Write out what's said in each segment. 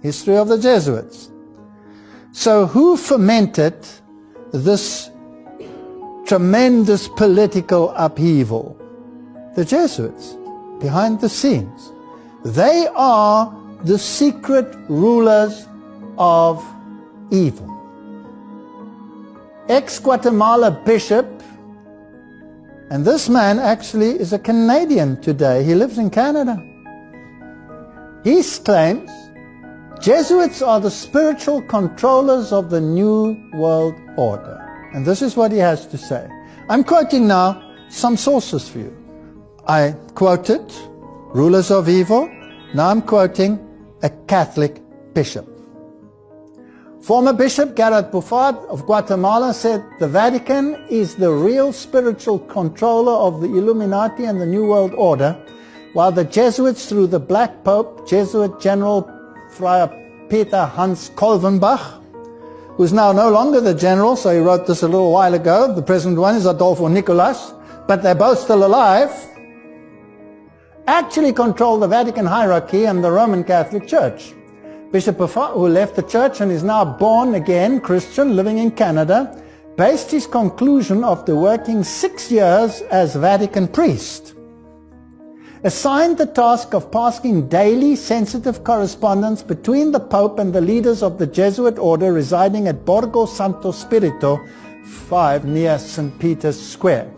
history of the Jesuits. So who fomented this tremendous political upheaval? The Jesuits, behind the scenes. They are the secret rulers of evil. Ex-Guatemala bishop, and this man actually is a Canadian today. He lives in Canada. He claims Jesuits are the spiritual controllers of the New World Order. And this is what he has to say. I'm quoting now some sources for you. I quoted rulers of evil. Now I'm quoting a Catholic bishop. Former Bishop Gerard Buffard of Guatemala said the Vatican is the real spiritual controller of the Illuminati and the New World Order, while the Jesuits, through the Black Pope, Jesuit General Friar Peter Hans Kolvenbach, who's now no longer the general, so he wrote this a little while ago. The present one is Adolfo Nicolas, but they're both still alive, actually control the Vatican hierarchy and the Roman Catholic Church. Bishop Buffard, who left the church and is now born again Christian living in Canada, based his conclusion after working 6 years as Vatican priest. Assigned the task of passing daily sensitive correspondence between the Pope and the leaders of the Jesuit order residing at Borgo Santo Spirito 5 near St. Peter's Square.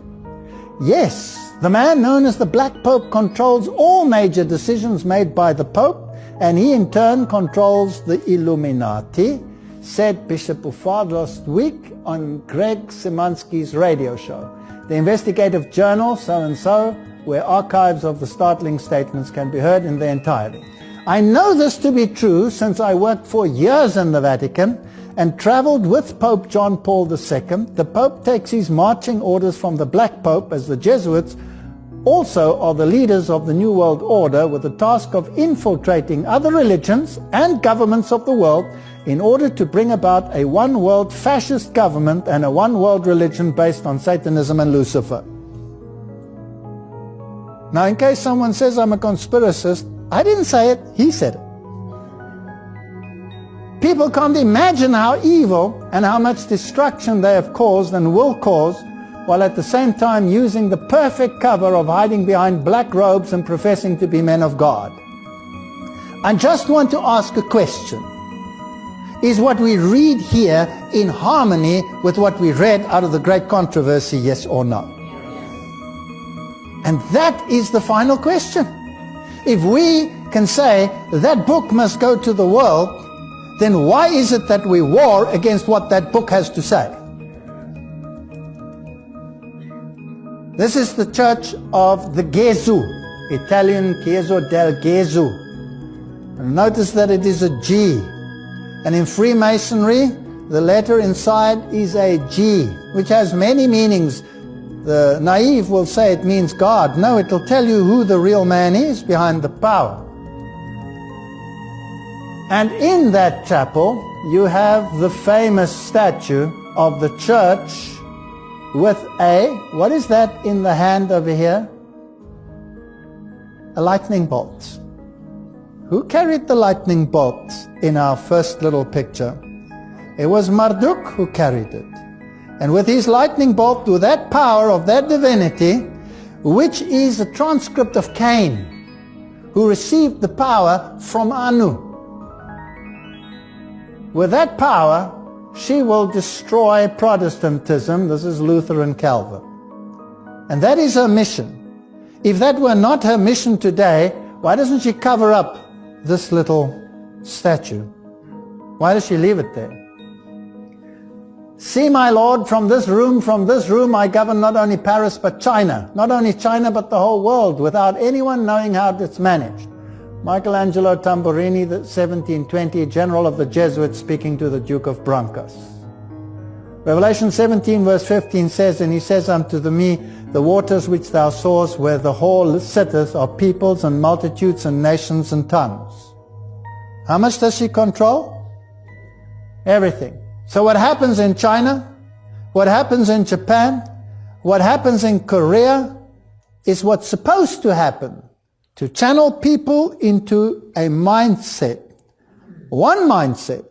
Yes, the man known as the Black Pope controls all major decisions made by the Pope, and he in turn controls the Illuminati, said Bishop Buffard last week on Greg Szymanski's radio show. The investigative journal, so-and-so, where archives of the startling statements can be heard in their entirety. I know this to be true since I worked for years in the Vatican and traveled with Pope John Paul II. The Pope takes his marching orders from the Black Pope, as the Jesuits also are the leaders of the New World Order, with the task of infiltrating other religions and governments of the world in order to bring about a one-world fascist government and a one-world religion based on Satanism and Lucifer. Now, in case someone says I'm a conspiracist, I didn't say it, he said it. People can't imagine how evil and how much destruction they have caused and will cause, while at the same time using the perfect cover of hiding behind black robes and professing to be men of God. I just want to ask a question. Is what we read here in harmony with what we read out of the Great Controversy, yes or no? And that is the final question. If we can say that book must go to the world, then why is it that we war against what that book has to say? This is the Church of the Gesù, Italian Chiesa del Gesù. And notice that it is a G. And in Freemasonry, the letter inside is a G, which has many meanings. The naive will say it means God. No, it will tell you who the real man is behind the power. And in that chapel, you have the famous statue of the church with what is that in the hand over here? A lightning bolt. Who carried the lightning bolt in our first little picture? It was Marduk who carried it. And with his lightning bolt, with that power of that divinity, which is a transcript of Cain, who received the power from Anu. With that power, she will destroy Protestantism. This is Luther and Calvin. And that is her mission. If that were not her mission today, why doesn't she cover up this little statue? Why does she leave it there? See, my Lord, from this room I govern not only Paris but China. Not only China but the whole world, without anyone knowing how it's managed. Michelangelo Tamburini, the 1720 general of the Jesuits, speaking to the Duke of Brancas. Revelation 17 verse 15 says, and he says unto me, the waters which thou sawest where the whore sitteth are peoples and multitudes and nations and tongues. How much does she control? Everything. So what happens in China, what happens in Japan, what happens in Korea is what's supposed to happen, to channel people into a mindset one mindset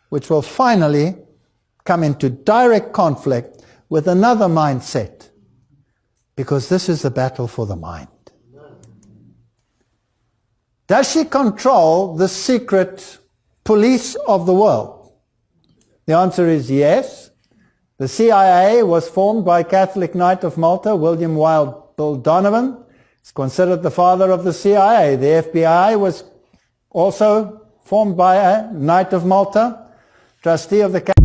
which will finally come into direct conflict with another mindset, because this is the battle for the mind. Does she control the secret police of the world? The answer is yes. The CIA was formed by Catholic Knight of Malta, William Wild Bill Donovan. He's considered the father of the CIA. The FBI was also formed by a Knight of Malta, trustee of the